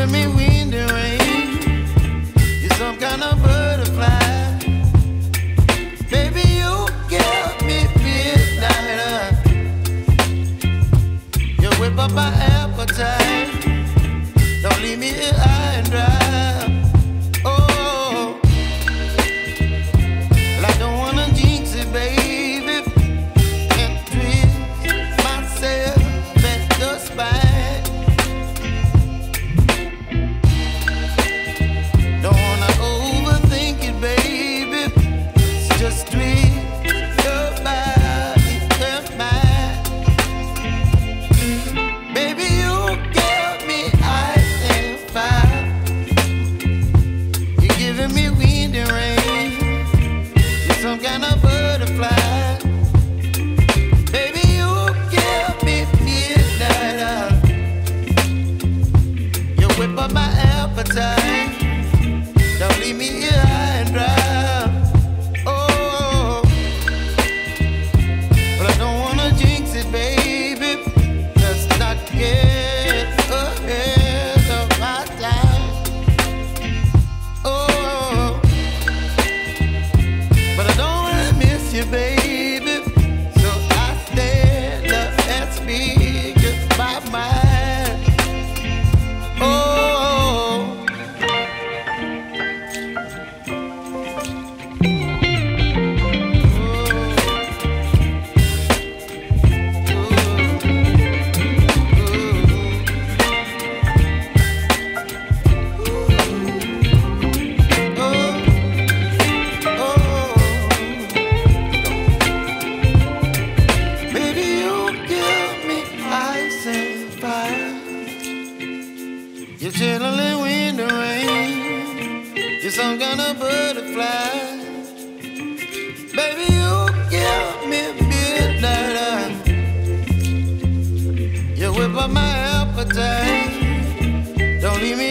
giving me wind and rain. You're some kind of butterfly. Baby, you give me midnight. You whip up my appetite. Don't leave me here high and dry. Oh, well, I don't wanna jinx it, baby, and twist myself at the spine. Don't wanna overthink it, baby. It's just twist your body and mine. Baby, you give me ice and fire. You're giving me wind and rain. You're some kind of butterfly. Baby, you give me midnight. You whip up my appetite. Don't leave me here high and dry. Oh, but I don't wanna jinx it, baby. Let's not get ahead of my time. Oh, but I don't wanna miss you, baby. So I stand up and speak just my mind. Oh. You're chilling wind and rain. You're some kind of butterfly. Baby, you give me midnight. You whip up my appetite. Don't leave me